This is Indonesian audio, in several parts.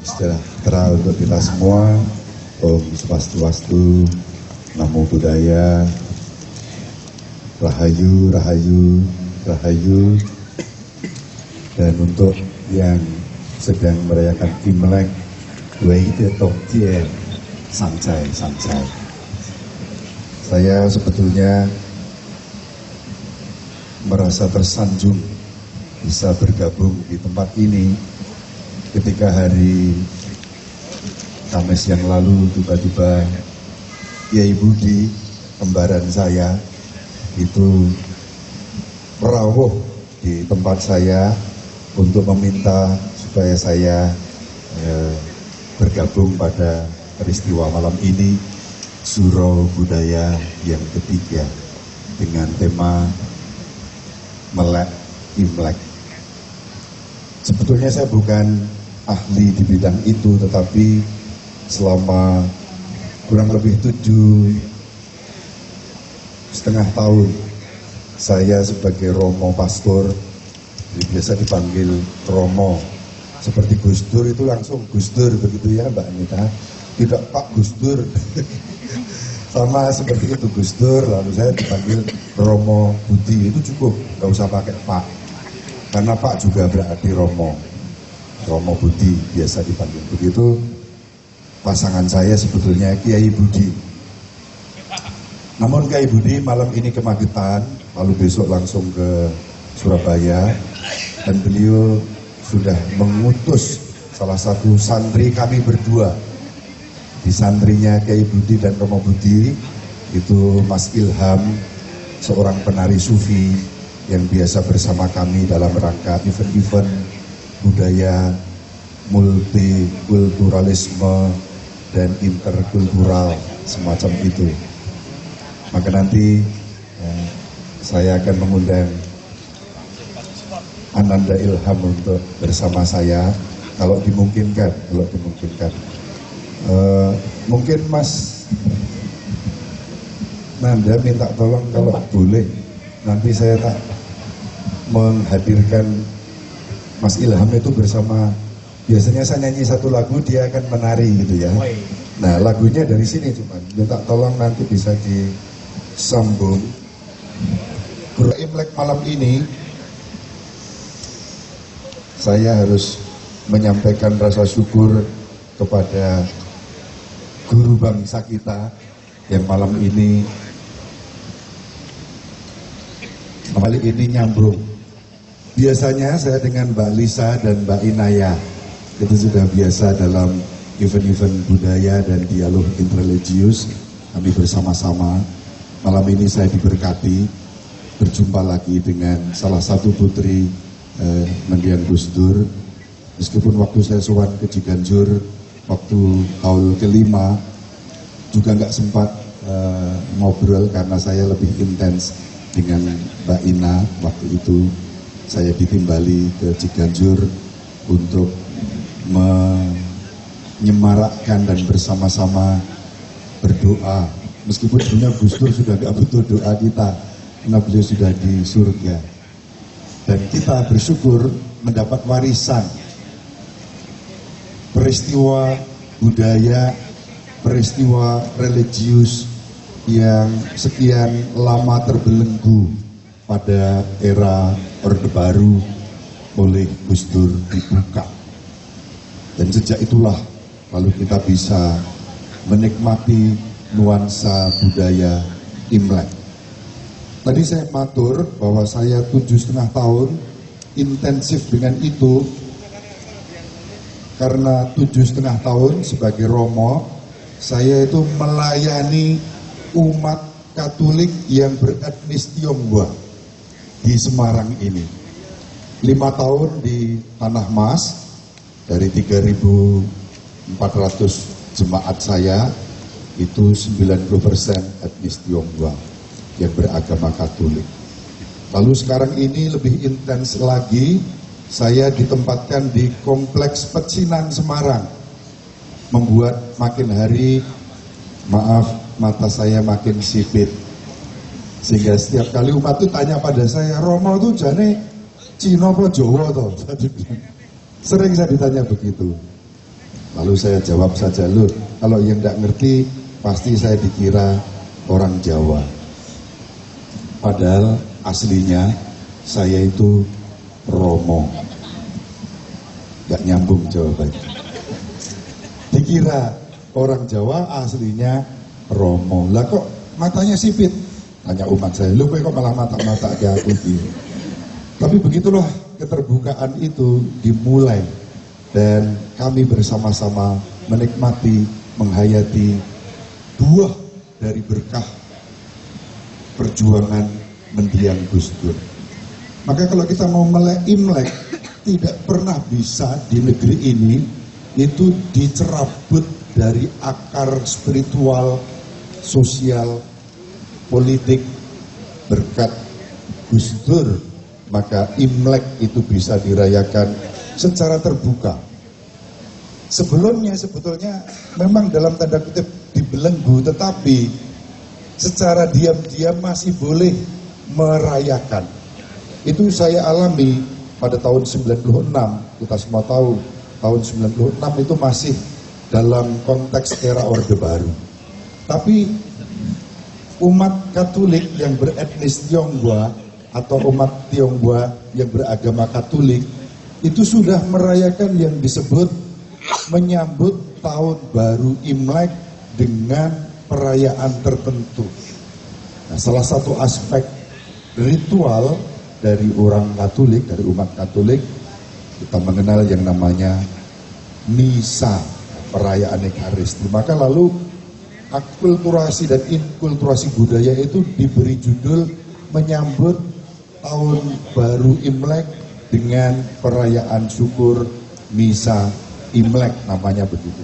Sejahtera untuk kita semua. Om Swastiastu, Namo Buddhaya, Rahayu, Rahayu, Rahayu. Dan untuk yang sedang merayakan Imlek, Wei De Tong Jie, Sancai, Sancai. Saya sebetulnya merasa tersanjung bisa bergabung di tempat ini ketika hari Kamis yang lalu tiba-tiba Kiai Budi, kembaran saya, itu merawuh di tempat saya untuk meminta supaya saya bergabung pada peristiwa malam ini, Surau Budaya yang ketiga, dengan tema Melek Imlek. Sebetulnya saya bukan ahli di bidang itu, tetapi selama kurang lebih 7,5 tahun saya sebagai Romo Pastor, biasa dipanggil Romo, seperti Gus Dur itu langsung Gus Dur begitu ya Mbak Anita, tidak Pak Gus Dur. Sama seperti itu Gus Dur, lalu saya dipanggil Romo Budi, itu cukup, nggak usah pakai Pak, karena Pak juga berarti Romo. Romo Budi biasa dipanggil begitu. Pasangan saya sebetulnya Kiai Budi. Namun Kiai Budi malam ini ke Magetan, lalu besok langsung ke Surabaya, dan beliau sudah mengutus salah satu santri kami berdua. Di santrinya Kiai Budi dan Romo Budi itu Mas Ilham, seorang penari sufi yang biasa bersama kami dalam rangka event-event budaya, multikulturalisme dan interkultural semacam itu. Maka nanti saya akan mengundang Ananda Ilham untuk bersama saya kalau dimungkinkan, mungkin Mas Nanda minta tolong kalau boleh nanti saya tak menghadirkan Mas Ilham itu bersama, biasanya saya nyanyi satu lagu, dia akan menari gitu ya. Nah lagunya dari sini, cuma minta tolong nanti bisa disambung. Guru Imlek malam ini saya harus menyampaikan rasa syukur kepada guru bangsa kita yang malam ini kali ini nyambung. Biasanya saya dengan Mbak Lisa dan Mbak Inaya itu sudah biasa dalam event-event budaya dan dialog interreligius kami bersama-sama. Malam ini saya diberkati berjumpa lagi dengan salah satu putri mendiang Gus Dur. Meskipun waktu saya sowan ke Ciganjur waktu tahun kelima juga nggak sempat ngobrol karena saya lebih intens dengan Mbak Ina. Waktu itu saya ditimbali ke Ciganjur untuk menyemarakkan dan bersama-sama berdoa. Meskipun sebenarnya Gus Dur sudah nggak butuh doa kita, karena beliau sudah di surga. Dan kita bersyukur mendapat warisan peristiwa budaya, peristiwa religius yang sekian lama terbelenggu pada era Orde Baru oleh Gus Dur dibuka. Dan sejak itulah lalu kita bisa menikmati nuansa budaya Imlek. Tadi saya matur bahwa saya 7,5 tahun intensif dengan itu, karena 7,5 tahun sebagai Romo, saya itu melayani umat Katolik yang beretnis Tionghoa di Semarang ini. 5 tahun di Tanah Mas, dari 3.400 jemaat saya, itu 90% etnis Tionghoa yang beragama Katolik. Lalu sekarang ini lebih intens lagi, saya ditempatkan di Kompleks Pecinan Semarang. Membuat makin hari, maaf, mata saya makin sipit. Sehingga setiap kali umat itu tanya pada saya, Romo itu jane Cina apa Jawa toh? Sering saya ditanya begitu. Lalu saya jawab saja, loh kalau yang tidak ngerti pasti saya dikira orang Jawa. Padahal aslinya saya itu Romo. Gak nyambung jawabannya. Dikira orang Jawa, aslinya Romo. Lah kok matanya sipit? Tanya umat saya, lu kok malah mata-mata kayak aku. Tapi begitulah keterbukaan itu dimulai. Dan kami bersama-sama menikmati, menghayati buah dari berkah perjuangan mendiang Gus Dur. Maka kalau kita mau melek Imlek, tidak pernah bisa di negeri ini itu dicerabut dari akar spiritual, sosial, politik berkat Gus Dur. Maka Imlek itu bisa dirayakan secara terbuka. Sebelumnya sebetulnya memang dalam tanda kutip dibelenggu, tetapi secara diam-diam masih boleh merayakan. Itu saya alami pada tahun 96, kita semua tahu tahun 96 itu masih dalam konteks era Orde Baru. Tapi umat Katolik yang beretnis Tionghoa atau umat Tionghoa yang beragama Katolik itu sudah merayakan yang disebut menyambut tahun baru Imlek dengan perayaan tertentu. Nah, salah satu aspek ritual dari orang Katolik, dari umat Katolik, kita mengenal yang namanya misa, perayaan Ekaristi. Maka lalu akulturasi dan inkulturasi budaya itu diberi judul menyambut tahun baru Imlek dengan perayaan syukur misa Imlek, namanya begitu.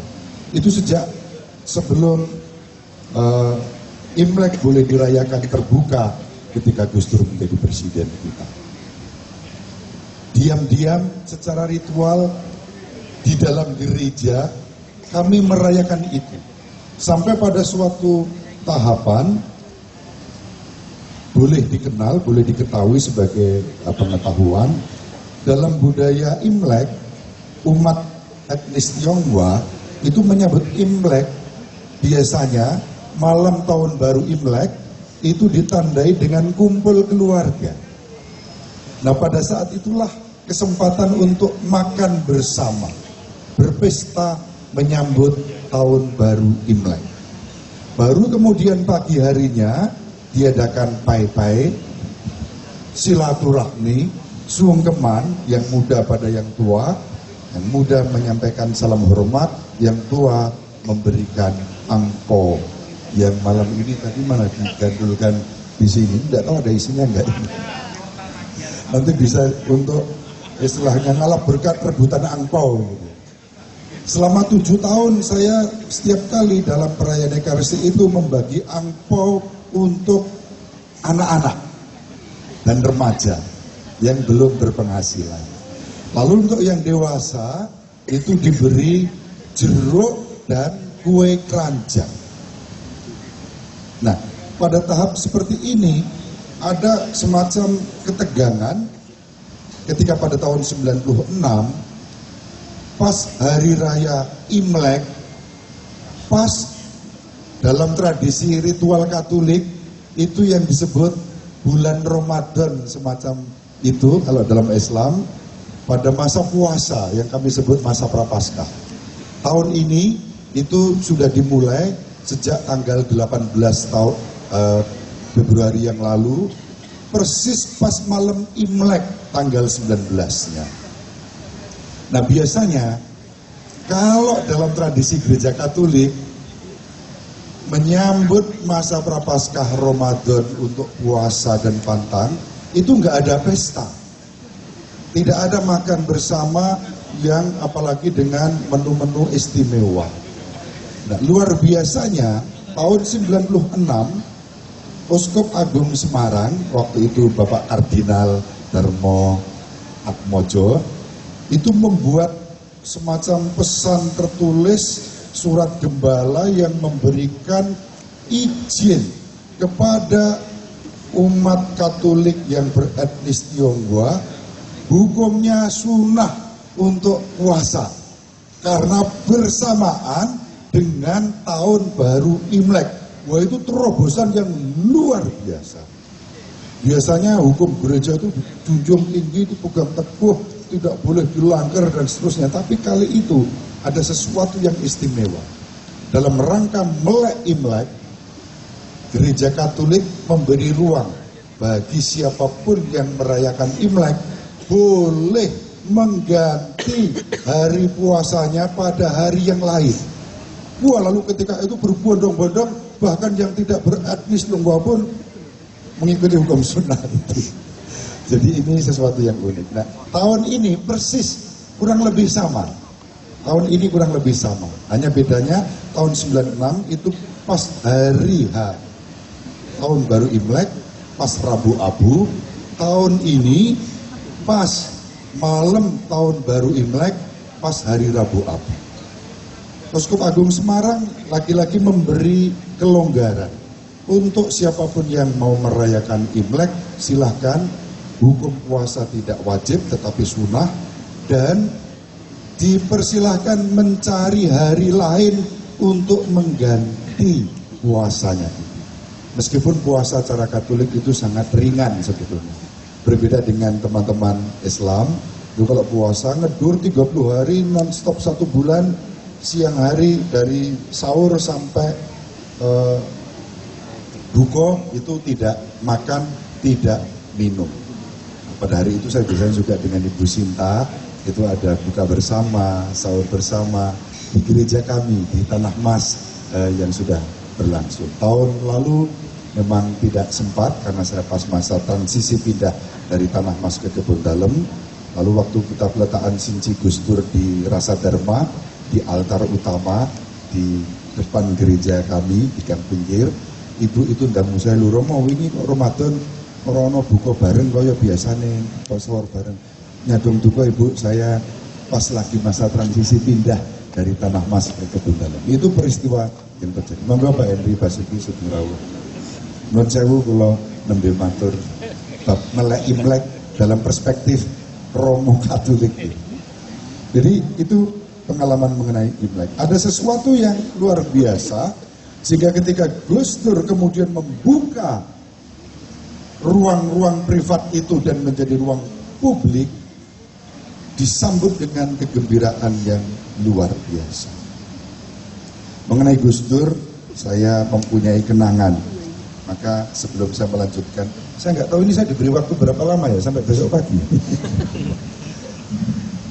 Itu sejak sebelum Imlek boleh dirayakan terbuka ketika Gus Dur menjadi presiden kita. Diam-diam secara ritual di dalam gereja kami merayakan itu. Sampai pada suatu tahapan boleh dikenal, boleh diketahui sebagai pengetahuan dalam budaya Imlek, umat etnis Tionghoa itu menyambut Imlek biasanya malam tahun baru Imlek itu ditandai dengan kumpul keluarga. Nah, pada saat itulah kesempatan untuk makan bersama, berpesta menyambut tahun baru Imlek. Baru kemudian pagi harinya diadakan pai-pai, silaturahmi, sungkeman, yang muda pada yang tua, yang muda menyampaikan salam hormat, yang tua memberikan angpo. Yang malam ini tadi mana digandulkan di sini, tidak tahu ada isinya enggak ini. Nanti bisa untuk istilahnya ngalap berkat rebutan angpau gitu. Selama 7 tahun saya setiap kali dalam perayaan Ekaristi itu membagi angpau untuk anak-anak dan remaja yang belum berpenghasilan. Lalu untuk yang dewasa itu diberi jeruk dan kue keranjang. Nah, pada tahap seperti ini ada semacam ketegangan ketika pada tahun 96 pas hari raya Imlek, pas dalam tradisi ritual Katolik itu yang disebut bulan Ramadan, semacam itu kalau dalam Islam, pada masa puasa yang kami sebut masa Prapaskah. Tahun ini itu sudah dimulai sejak tanggal 18 Februari yang lalu, persis pas malam Imlek tanggal 19-nya. Nah, biasanya kalau dalam tradisi gereja Katolik menyambut masa Prapaskah Ramadan untuk puasa dan pantang itu nggak ada pesta, tidak ada makan bersama yang apalagi dengan menu-menu istimewa. Nah, luar biasanya tahun 96 Uskup Agung Semarang, waktu itu Bapak Kardinal Darmo Atmojo, itu membuat semacam pesan tertulis surat gembala yang memberikan izin kepada umat Katolik yang beretnis Tionghoa, hukumnya sunnah untuk puasa karena bersamaan dengan tahun baru Imlek. Wah, itu terobosan yang luar biasa. Biasanya hukum gereja itu junjung tinggi, itu pegang teguh, tidak boleh dilanggar dan seterusnya. Tapi kali itu ada sesuatu yang istimewa. Dalam rangka melek Imlek, Gereja Katolik memberi ruang bagi siapapun yang merayakan Imlek boleh mengganti hari puasanya pada hari yang lain. Wah, lalu ketika itu berbondong-bondong, bahkan yang tidak beretnis Tionghoa pun mengikuti hukum sunnah itu. Jadi ini sesuatu yang unik. Nah, tahun ini persis kurang lebih sama. Tahun ini kurang lebih sama. Hanya bedanya tahun 96 itu pas hari H, tahun baru Imlek, pas Rabu Abu. Tahun ini pas malam tahun baru Imlek, pas hari Rabu Abu. Uskup Agung Semarang lagi-lagi memberi kelonggaran untuk siapapun yang mau merayakan Imlek, silahkan. Hukum puasa tidak wajib tetapi sunnah, dan dipersilahkan mencari hari lain untuk mengganti puasanya. Meskipun puasa secara Katolik itu sangat ringan sebetulnya. Berbeda dengan teman-teman Islam, itu kalau puasa ngedur 30 hari non-stop 1 bulan, siang hari dari sahur sampai buka itu tidak makan, tidak minum. Pada hari itu saya biasanya juga dengan Ibu Sinta, itu ada buka bersama, sahur bersama di gereja kami di Tanah Mas yang sudah berlangsung. Tahun lalu memang tidak sempat karena saya pas masa transisi pindah dari Tanah Mas ke Kebun Dalem. Lalu waktu kita peletakan Sinci Gus Dur di Rasa Dharma, di altar utama di depan gereja kami di Gang Pinggir, ibu itu ndamu saya, "Lho Romo, ini kok Ramadan ora buka bareng kaya biasane, pas sahur bareng." Nyadong duka Ibu, saya pas lagi masa transisi pindah dari Tanah Mas ke Kebun Dalem. Itu peristiwa yang terjadi. Monggo Pak Henry Basuki Sugeng. Nuwun sewu kula nembe matur bab melek Imlek dalam perspektif Romo Katolik. Jadi itu pengalaman mengenai Imlek. Ada sesuatu yang luar biasa sehingga ketika Gus Dur kemudian membuka ruang-ruang privat itu dan menjadi ruang publik, disambut dengan kegembiraan yang luar biasa. Mengenai Gus Dur, saya mempunyai kenangan. Maka sebelum saya melanjutkan, saya nggak tahu ini saya diberi waktu berapa lama ya, sampai besok pagi.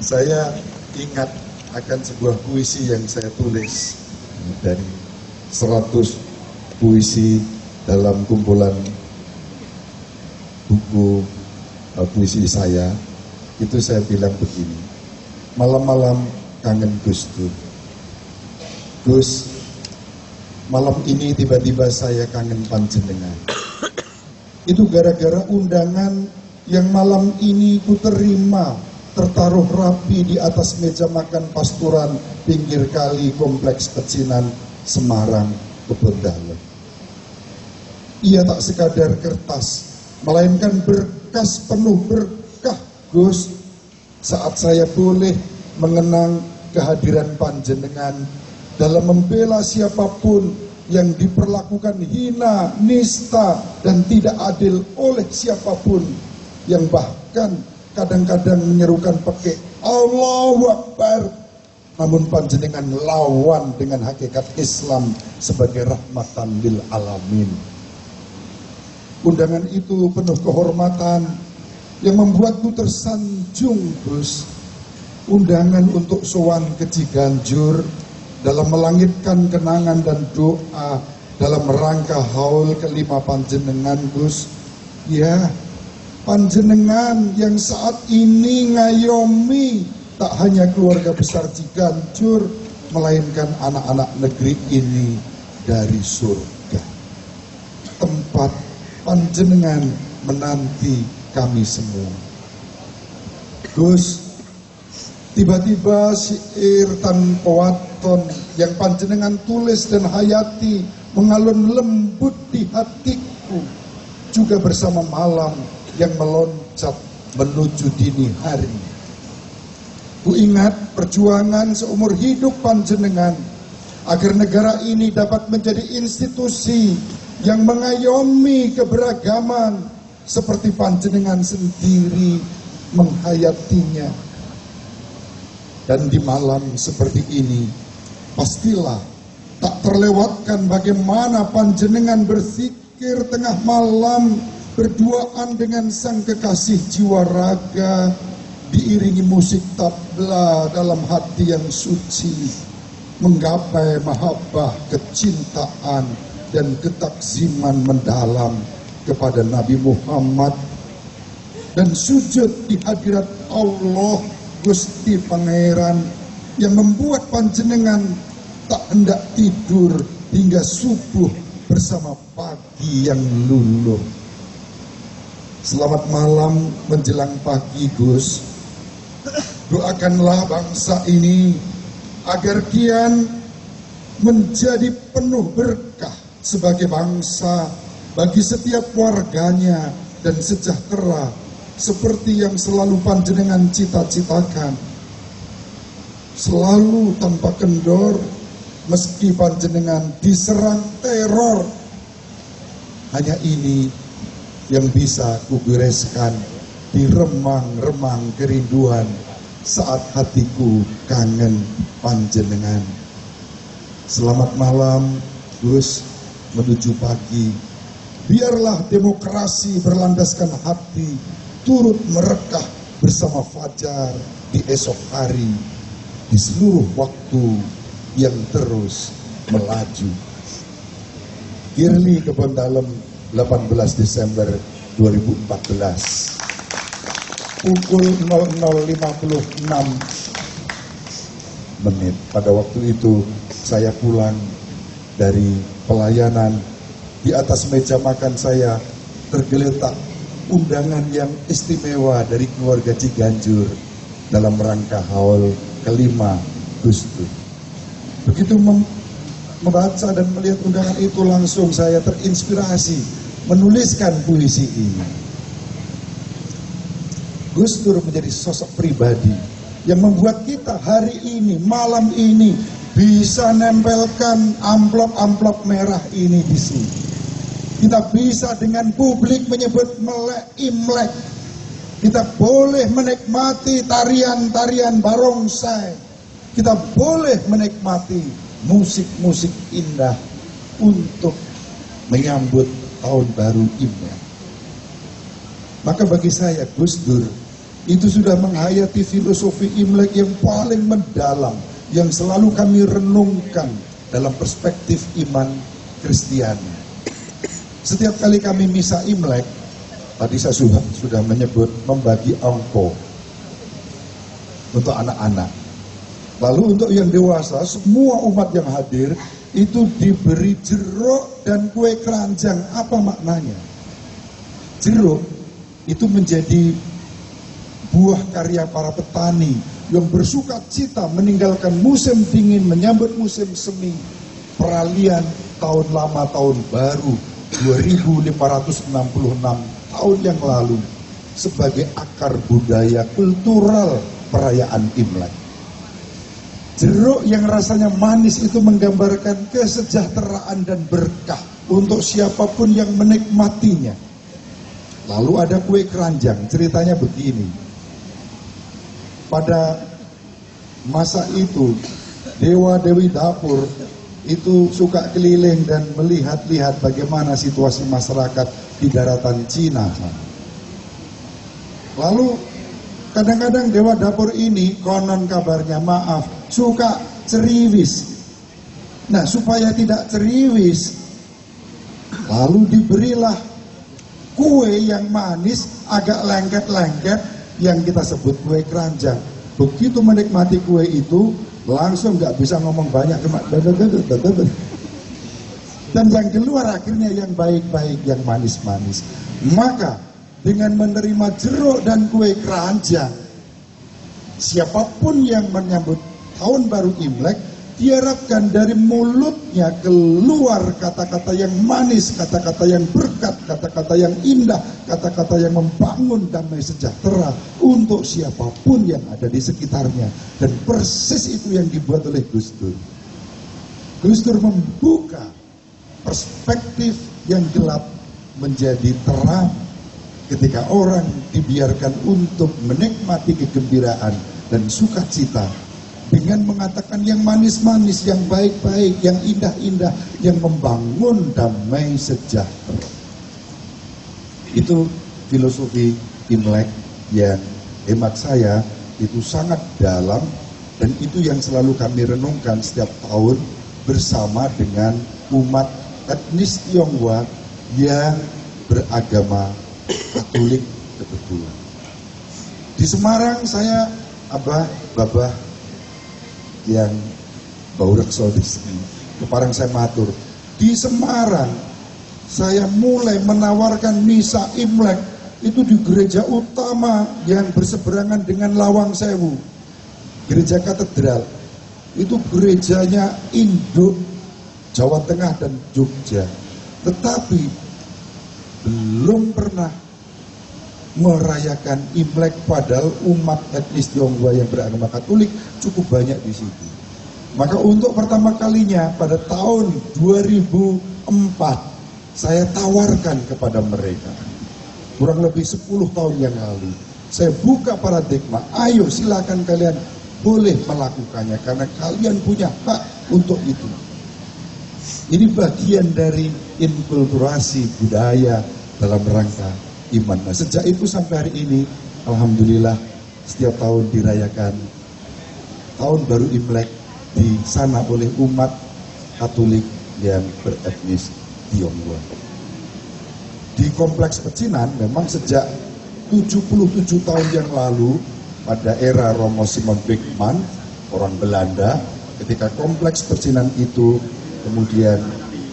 Saya ingat akan sebuah puisi yang saya tulis dari 100 puisi dalam kumpulan buku puisi saya. Itu saya bilang begini, malam-malam kangen Gus Dur. Gus, malam ini tiba-tiba saya kangen panjenengan. Itu gara-gara undangan yang malam ini ku terima, tertaruh rapi di atas meja makan pasturan pinggir kali kompleks pecinan Semarang Kebun Dalem. Ia tak sekadar kertas, melainkan berkas penuh berkah Gus, saat saya boleh mengenang kehadiran panjenengan dalam membela siapapun yang diperlakukan hina, nista, dan tidak adil oleh siapapun, yang bahkan kadang-kadang menyerukan pakai Allahu Akbar, namun panjenengan lawan dengan hakikat Islam sebagai rahmatan lil alamin. Undangan itu penuh kehormatan yang membuatku tersanjung, Gus. Undangan untuk sowan ke Ciganjur dalam melangitkan kenangan dan doa dalam rangka haul kelima panjenengan, Gus. Ya, panjenengan yang saat ini ngayomi tak hanya keluarga besar Ciganjur, melainkan anak-anak negeri ini dari surga. Tempat panjenengan menanti kami semua. Gus, tiba-tiba syair tanpa waton yang panjenengan tulis dan hayati mengalun lembut di hatiku, juga bersama malam yang meloncat menuju dini hari. Ku ingat perjuangan seumur hidup panjenengan agar negara ini dapat menjadi institusi yang mengayomi keberagaman seperti panjenengan sendiri menghayatinya. Dan di malam seperti ini, pastilah tak terlewatkan bagaimana panjenengan berzikir tengah malam berduaan dengan sang kekasih jiwa raga, diiringi musik tabla dalam hati yang suci, menggapai mahabbah, kecintaan dan ketakziman mendalam kepada Nabi Muhammad, dan sujud di hadirat Allah Gusti Pangeran yang membuat panjenengan tak hendak tidur hingga subuh bersama pagi yang luluh. Selamat malam menjelang pagi, Gus. Doakanlah bangsa ini agar kian menjadi penuh berkah sebagai bangsa bagi setiap warganya dan sejahtera seperti yang selalu panjenengan cita-citakan. Selalu tanpa kendor meski panjenengan diserang teror. Hanya ini yang bisa kubereskan di remang-remang kerinduan saat hatiku kangen panjenengan. Selamat malam, Gus, menuju pagi. Biarlah demokrasi berlandaskan hati turut merekah bersama fajar di esok hari, di seluruh waktu yang terus melaju. Girly Kebon Dalem, 18 Desember 2014, pukul 00.56 menit. Pada waktu itu saya pulang dari pelayanan. Di atas meja makan saya tergeletak undangan yang istimewa dari keluarga Ciganjur dalam rangka haul kelima Gus Dur. Begitu membaca dan melihat undangan itu, langsung saya terinspirasi menuliskan puisi ini. Gus Dur menjadi sosok pribadi yang membuat kita hari ini, malam ini, bisa nempelkan amplop-amplop merah ini di sini. Kita bisa dengan publik menyebut melek Imlek. Kita boleh menikmati tarian-tarian barongsai. Kita boleh menikmati musik-musik indah untuk menyambut tahun baru Imlek. Maka bagi saya Gus Dur itu sudah menghayati filosofi Imlek yang paling mendalam, yang selalu kami renungkan dalam perspektif iman Kristiani. Setiap kali kami misa Imlek, tadi saya sudah menyebut membagi angko untuk anak-anak. Lalu untuk yang dewasa, semua umat yang hadir itu diberi jeruk dan kue keranjang. Apa maknanya? Jeruk itu menjadi buah karya para petani yang bersuka cita meninggalkan musim dingin, menyambut musim semi, peralihan tahun lama tahun baru 2566 tahun yang lalu sebagai akar budaya kultural perayaan Imlek. Jeruk yang rasanya manis itu menggambarkan kesejahteraan dan berkah untuk siapapun yang menikmatinya. Lalu ada kue keranjang, ceritanya begini. Pada masa itu, dewa-dewi dapur itu suka keliling dan melihat-lihat bagaimana situasi masyarakat di daratan Cina. Lalu kadang-kadang dewa dapur ini konon kabarnya, maaf, suka ceriwis. Nah, supaya tidak ceriwis, lalu diberilah kue yang manis agak lengket-lengket yang kita sebut kue keranjang. Begitu menikmati kue itu, langsung nggak bisa ngomong banyak, dan yang keluar akhirnya yang baik-baik, yang manis-manis. Maka dengan menerima jeruk dan kue keranjang, siapapun yang menyambut tahun baru Imlek Diharapkan dari mulutnya keluar kata-kata yang manis, kata-kata yang berkat, kata-kata yang indah, kata-kata yang membangun damai sejahtera untuk siapapun yang ada di sekitarnya. Dan persis itu yang dibuat oleh Gus Dur. Gus Dur membuka perspektif yang gelap menjadi terang ketika orang dibiarkan untuk menikmati kegembiraan dan sukacita dengan mengatakan yang manis-manis, yang baik-baik, yang indah-indah, yang membangun damai sejahtera. Itu filosofi Imlek yang hemat saya itu sangat dalam, dan itu yang selalu kami renungkan setiap tahun bersama dengan umat etnis Tionghoa yang beragama Katolik kebetulan. Di Semarang saya babah yang bau rekso di sini. Keparang saya matur. Di Semarang saya mulai menawarkan misa Imlek itu di gereja utama yang berseberangan dengan Lawang Sewu, gereja katedral. Itu gerejanya induk Jawa Tengah dan Jogja. Tetapi belum pernah merayakan Imlek, padahal umat etnis Tionghoa yang beragama Katolik cukup banyak di situ. Maka untuk pertama kalinya pada tahun 2004 saya tawarkan kepada mereka, kurang lebih 10 tahun yang lalu, saya buka paradigma, ayo silakan kalian boleh melakukannya karena kalian punya hak untuk itu. Ini bagian dari inkulturasi budaya dalam rangka iman. Nah, sejak itu sampai hari ini, alhamdulillah setiap tahun dirayakan tahun baru Imlek di sana oleh umat Katolik yang beretnis Tionghoa. Di Kompleks Pecinan memang sejak 77 tahun yang lalu pada era Romo Simon Beckman, orang Belanda, ketika Kompleks Pecinan itu kemudian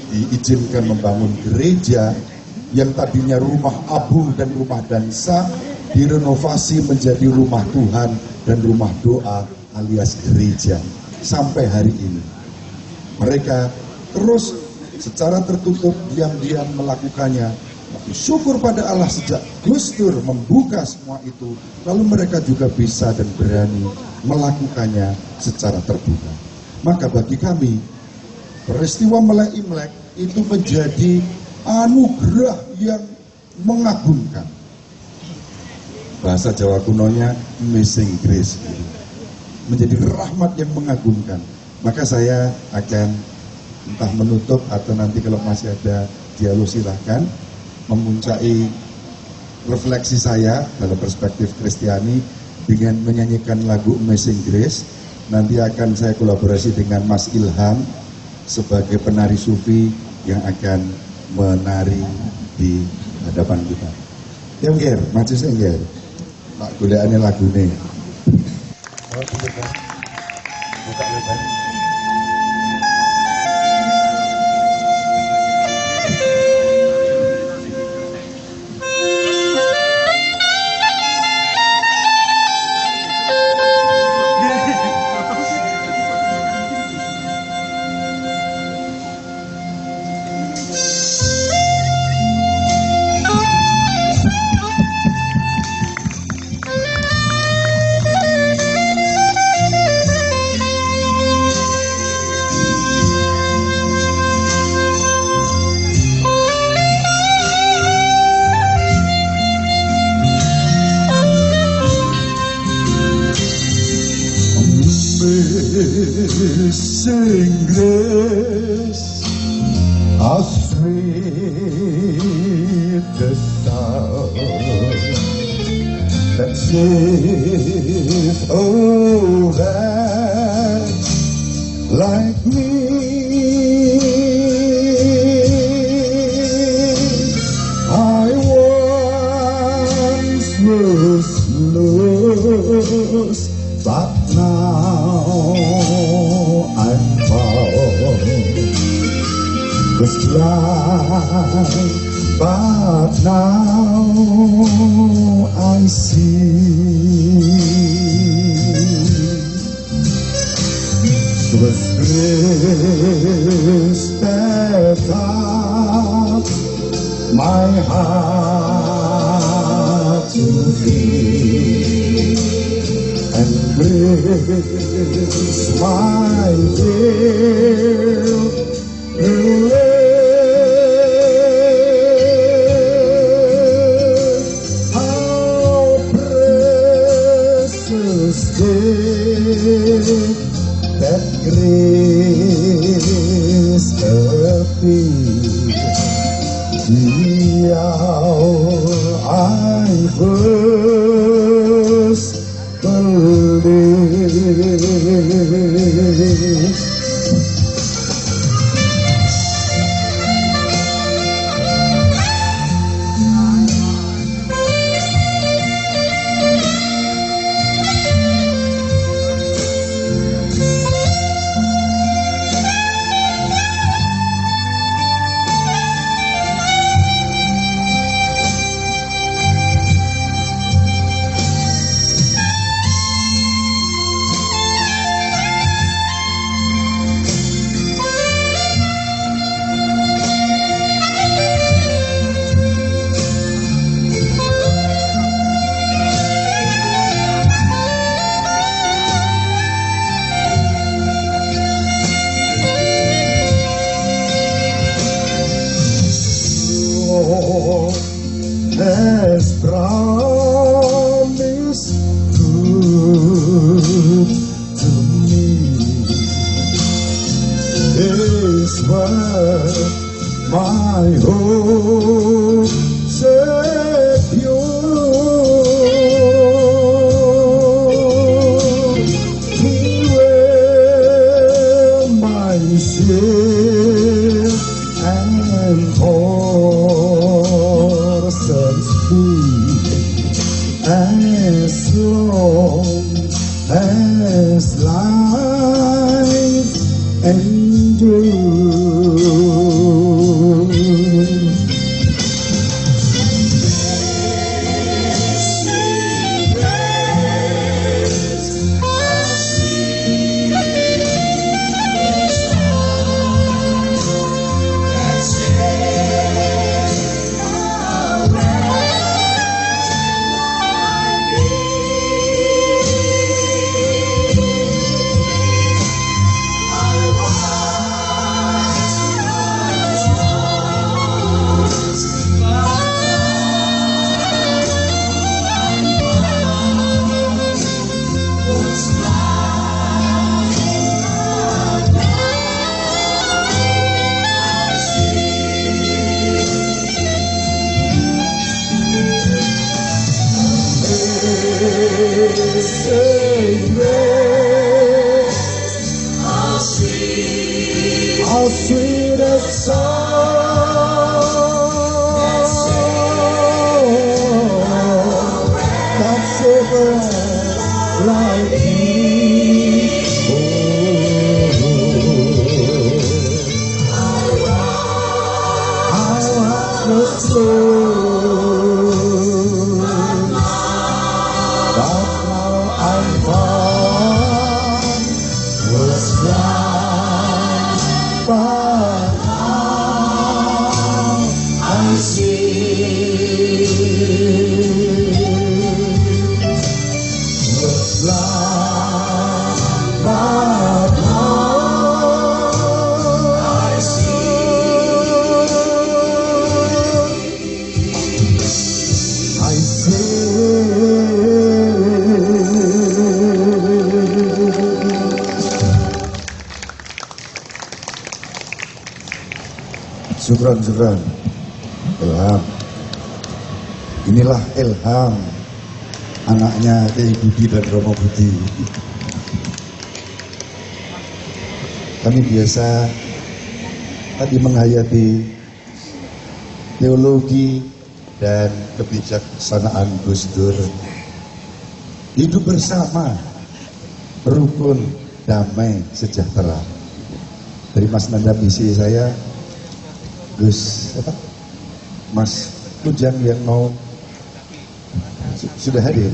diizinkan membangun gereja yang tadinya rumah abu dan rumah dansa, direnovasi menjadi rumah Tuhan dan rumah doa alias gereja. Sampai hari ini mereka terus secara tertutup diam-diam melakukannya. Syukur pada Allah sejak Gus Dur membuka semua itu, lalu mereka juga bisa dan berani melakukannya secara terbuka. Maka bagi kami peristiwa Melek Imlek itu menjadi anugerah yang mengagumkan. Bahasa Jawa kunonya amazing grace, menjadi rahmat yang mengagumkan. Maka saya akan entah menutup atau nanti kalau masih ada dialog silahkan memuncai refleksi saya dalam perspektif Kristiani dengan menyanyikan lagu Amazing Grace. Nanti akan saya kolaborasi dengan Mas Ilham sebagai penari sufi yang akan menari di hadapan kita. Yang maju sengger. Pak goleane lagune. Buka lebar. Amazing grace, how sweet the sound that saved a wretch like me. I once was lost, but now I'm found. Was blind, but now I see. Was grace that taught my heart to beat, and grace my guilt away. How precious gift that grace appeared the hour I first believed. Has promised good to me. Is what my hope secure. He will my shield and horse and speed, as long as life endures. How sweet a song that savors like me. I was slow, but now I'm found was blind, but now I see. Was blind, but now I see. I see. Syukran Ilham. Inilah Ilham, anaknya Kiai Budi dan Romo Budi. Kami biasa tadi menghayati teologi dan kebijaksanaan Gus Dur. Hidup bersama, rukun, damai, sejahtera. Dari Mas Nanda misi saya, Gus Mas Kujang yang mau sudah hadir.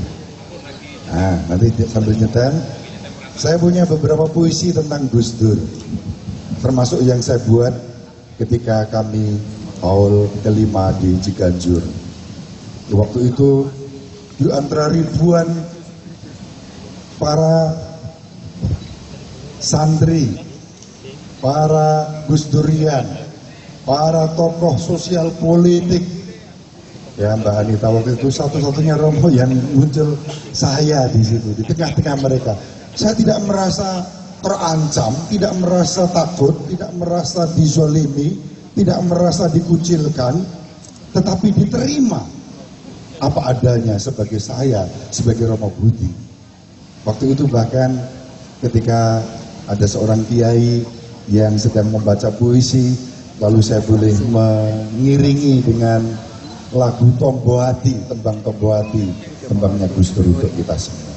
Nah, nanti sambil nyetel Saya punya beberapa puisi tentang Gus Dur, termasuk yang saya buat ketika kami haul kelima di Ciganjur. Waktu itu di antara ribuan para santri, para Gus Durian, para tokoh sosial politik, ya Mbak Anita, waktu itu satu-satunya romo yang muncul saya di situ, di tengah-tengah mereka. Saya tidak merasa terancam, tidak merasa takut, tidak merasa dizolimi, tidak merasa dikucilkan, tetapi diterima apa adanya sebagai saya, sebagai Romo Budi. Waktu itu bahkan ketika ada seorang kiai yang sedang membaca puisi, lalu saya boleh mengiringi dengan lagu Tombo Hati, tembang Tombo Hati, tembangnya Gus Dur untuk kita semua.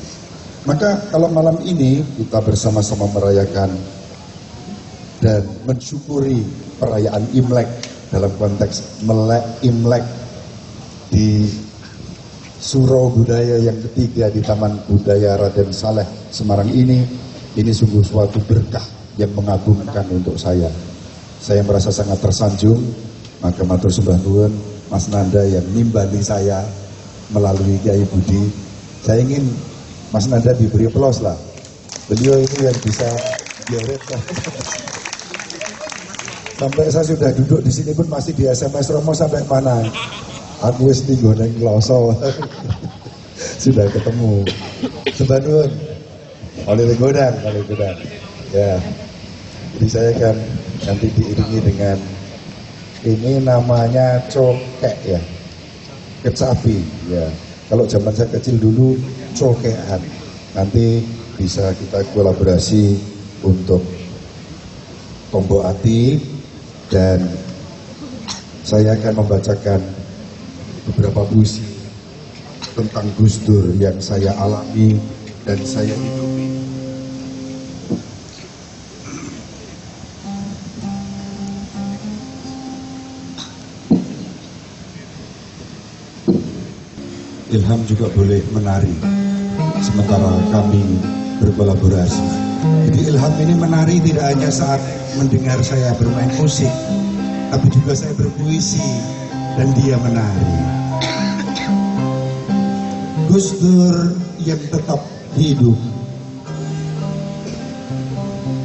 Maka kalau malam ini kita bersama-sama merayakan dan mensyukuri perayaan Imlek dalam konteks melek Imlek di Surau Budaya yang ketiga di Taman Budaya Raden Saleh Semarang ini sungguh suatu berkah yang mengagumkan untuk saya. Saya merasa sangat tersanjung, maka matur sembah nuwun Mas Nanda yang nimbali saya melalui Kiai Budi. Saya ingin Mas Nanda diberi aplaus lah. Beliau itu yang bisa dioret. Sampai saya sudah duduk di sini pun masih di SMS Romo sampai mana? Aku wis tinggal nang kloso. Sudah ketemu. Sembah nuwun. Oleh godang. Ya. Jadi saya akan nanti diiringi dengan ini namanya cokek ya. Kecapi ya. Kalau zaman saya kecil dulu cokean. Nanti bisa kita kolaborasi untuk Tombo Hati dan saya akan membacakan beberapa puisi tentang Gus Dur yang saya alami dan saya hidupi. Ilham juga boleh menari sementara kami berkolaborasi. Jadi Ilham ini menari tidak hanya saat mendengar saya bermain musik, tapi juga saya berpuisi dan dia menari. Gus Dur yang tetap hidup.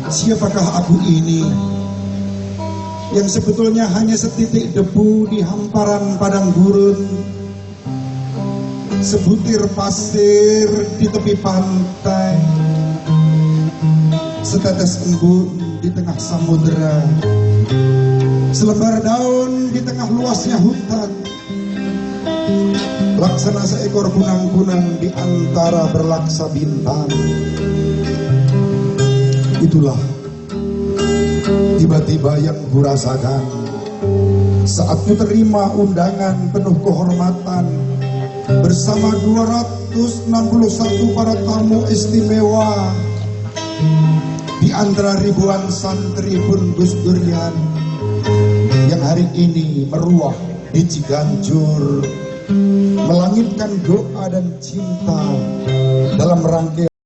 Siapakah aku ini yang sebetulnya hanya setitik debu di hamparan padang gurun, sebutir pasir di tepi pantai, setetes embun di tengah samudera, selembar daun di tengah luasnya hutan, laksana seekor kunang-kunang di antara berlaksa bintang. Itulah tiba-tiba yang kurasakan saat ku terima undangan penuh kehormatan bersama 261 para tamu istimewa, di antara ribuan santri pun Gus Durian yang hari ini meruah di Ciganjur, melangitkan doa dan cinta dalam rangkaian